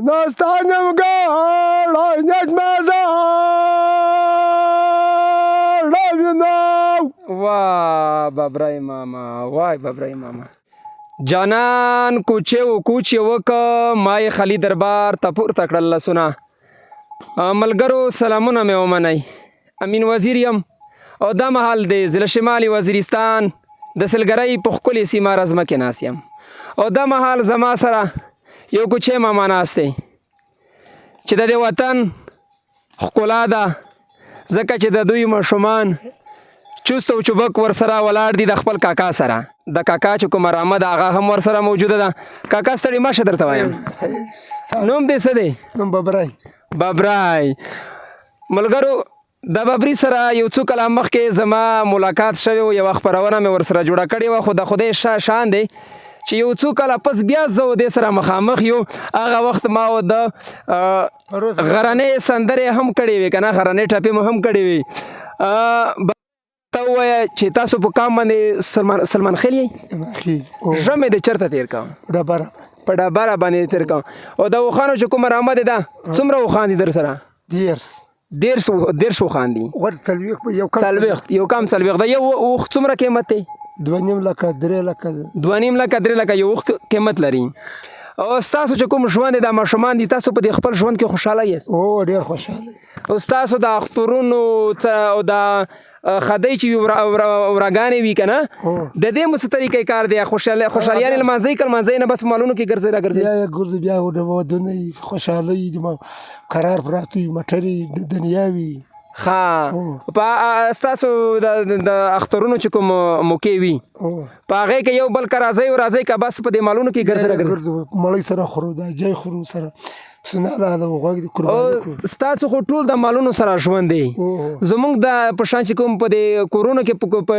نستانم گاڑای نجمزار نبینم. واه ببرای ماما، وای ببرای ماما. جانان کوچه و کوچه وکه مای خلی دربار ته پورته کړل لاسونه. ملګرو سلامونه مې ومنئ. امین وزیر یم او دا مهال د ضلع شمالي وزیرستان د سلګرۍ په ښکلې سیمه رزمه کې ناست یم او دا مهال زما سره یو کوچی ماما ناست دی چې د دې وطن ښکلا ده، ځکه چې د دوی ماشومان چوست او چوبک ورسره ولاړ دي د خپل کاکا سره. د کاکا چې کومه رامه ده هغه هم ورسره موجوده ده. کاکا ستړي مه شه درته وایم. نوم دې څه دی؟ نوم ببرای. ببرای. ملګرو د ببري سره یو څو کاله مخکې زما ملاقات شوی و، یوه خپرونه مې ورسره جوړه کړې وه، خو د خدای شان دی چې یو څو کاله پس بیا زه و دې سره مخامخ یو. هغه وخت ما و د غرنۍ سندرې هم کړې وې که نه، غرنۍ ټپې مو هم کړې وې. ته ووایه چې تاسو په کام باندې سلمان خیل یئ؟ ژمی دی چېرته تېر کوم؟ ډبره. په ډبره باندې تېر کوم. او د اوښانو چې کومه رامه دی ده څومره اوښان دي در سره؟ 10 اوښان دي. څلوېښت، یو کم څلوېښت ده. یو اوښ څومره قیمت دی؟ 2.5 لکه 3 لکه. 2.5 لکه 3 لکه یو اوښ قیمت لري. او ستاسو چې کوم ژوند دی دا ماشومان دي، تاسو په دې خپل ژوند کې خوشحاله یاست؟ او ډېر خوشحاله. او ستاسو د اخترونو او د خدای چې وراګانې وي که نه، د دې مو څه طریقې کار دی؟ خوشحالیانې لمانځئ که لمانځئ نه بس مالونو کې ګرځئ راګرځئ؟ بیا ګرځو بیا ودونه وي، خوشحالۍ قرار پراته وي، موټرې دنیا وي. ښه. په ستاسو د اخترونو چې کوم موقع وي په هغې کې یو بل که راځئ او راځئ که بس په دې مالونو کې ګرځئ راګرځئ؟ مړۍ سره خورو، دا جای خورو سره سناله ده غوږ دي قرباني کړو. ستاسو خو ټول د مالونو سره ژوند دی. زموږ د په شان چې کوم په دې کورونو کې په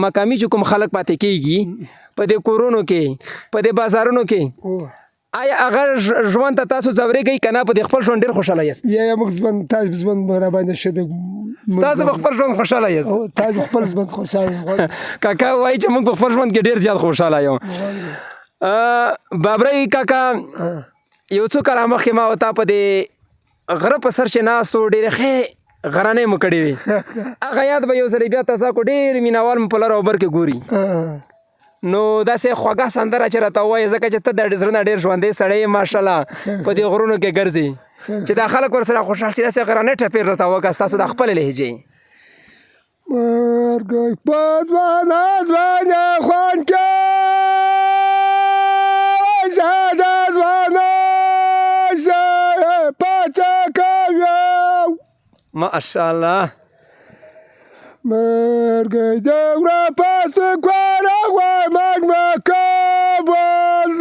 مقامي چې کوم خلک پاتې کېږي په دې کورونو کې په دې بازارونو کې، آیا هغه ژوند ته تاسو ځورېږئ که نه په دې خپل ژوند ډېر خوشحاله یاست؟ یا موږ ژوند تاسو ژوند راباندې ښه دی. ستاسو په خپل ژوند خوشحاله یاست؟ تاسو خپل ژوند خوشحاله. کاکا وایي چې موږ په خپل ژوند کې ډېر زیات خوشحاله یو. بابرۍ کاکا یو څو کاله مخکې ما او تا په دې غره په سر چې ناست و ډېرې ښې غرنۍ مو کړې وې. هغه یاد به یو ځلې بیا تازه کړو. ډېر مینهوال مو په لر او بر کې ګوري. نو داسې خوږه سندره چې راته ووایې، ځکه چې ته د زړه نه ډېر ژوندی سړی یې ماشاءالله، په دې غرونو کې ګرځې چې دا خلک ورسره خوشحال شي. داسې غرنۍ ټپې راته وکړه ستاسو د خپلې لهجې. مرګی په ځوانه ځوانه خوند کې زاده ځوانه پاته کوي. ماشاءالله. مرګی د غره پس کوره غوی مګمکه بلد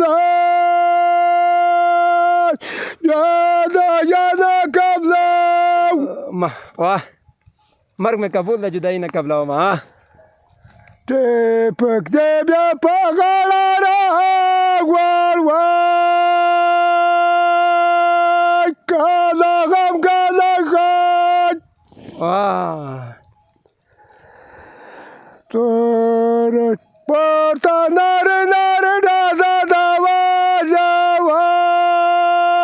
جاده جانه قبلو. واه مرګ مې قبول ده جدایي نه قبلومه. ټپک دې بیا په غاړه راغور وای کله غم کله غد. تور پورته نارې نارې ډازه ډوازه وای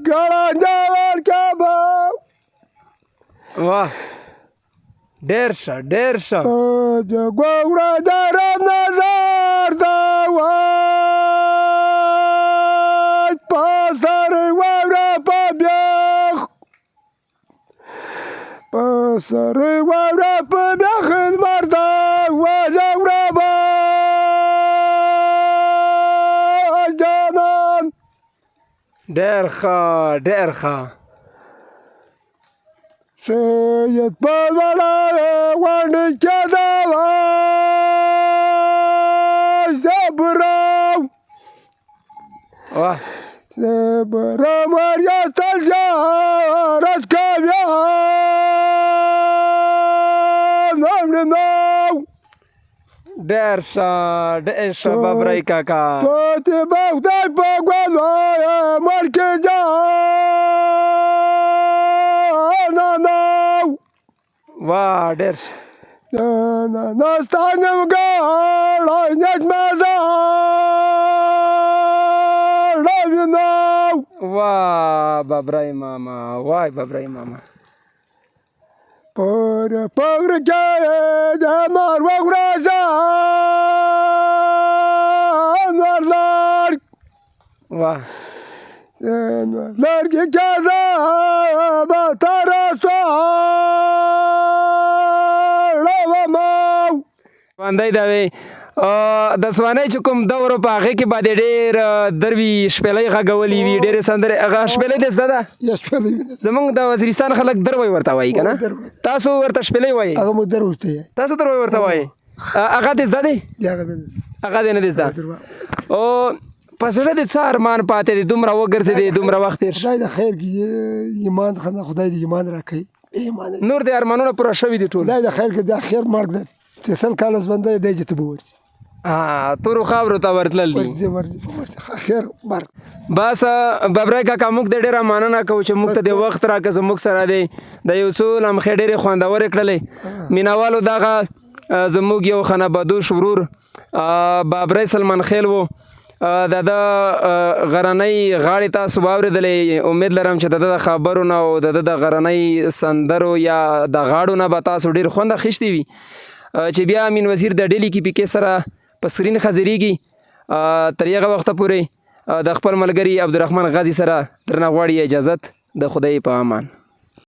ګړنجه ورکبه. واه ډېر ښه ډېر ښه. ګوره درم نظر ده وای په سر واوره په بیخ، په سر واوره په بیخ لمر ده وژوره به جانان. ډېر ښه ډېر ښه. سید په لوړه غونډۍ کې ده وای زبرم زبرم ورېستل زیارت کوي نو. ډېر ښه ډېر ښه ببرۍ کاکا. پاتې به خدای په ګوزو ملکې جانانو. واه ډېر ښه. نستانم ګاړی نجمزار نبینم. واه ببرای ماما وای ببرای ماما پر کې د مار وغورځان ورلار واه لرګي کېزه به تر سوړومه باندې دا وی د سوانۍ چې کوم دور په هغې کې به دې ډېر دروي شپېلۍ غږولې وي ډېرې سندرې هغه شپېلۍ دې زده ده یا شپېلۍ مې ده زمونږ د وزیرستان خلک دروی ورته وایي که نه تاسو ورته شپېلۍ وایي هغه مو در ورته یې تاسو دروی ورته وایي هغه دې زده دی هغه مې ده هغه دې نه دی زده او په زړه دې څه ارمان پاتې دی دومره وګرځېدې دومره وخت تېر شو خدای د خیر کې ایمان خدای دې ایمان راکوي ایمان نور دې ارمانونه پوره شوي دي ټول خدای د خیر کې د خیر مرګ ده چې سل کاله ژوندی دی چې ته به ورځې تورو خاورو ته ورتلل دي خیر مرګ بس ببرای کاکا موږ د ډېره مننه کوو چې موږ ته د وخت راکړه زموږ سره دی د یو څو لمحې ډېرې خوندورې کړلې مینوالو دغه زموږ یو خنبدوش ورور بابرای سلمان خیل و د ده غرنۍ غاړې تاسو واورېدلې امید لرم چې د ده د خبرو نه او د ده د غرنۍ سندرو یا د غاړو نه به تاسو ډېر خوند اخیستی وي چې بیا امین وزیر د ډیلي کې پکې سره په سکرین حاضرېږي تر هغه وخته پورې د خپل ملګري عبدالرحمن غازي سره درنه غواړي اجازت د خدای په امان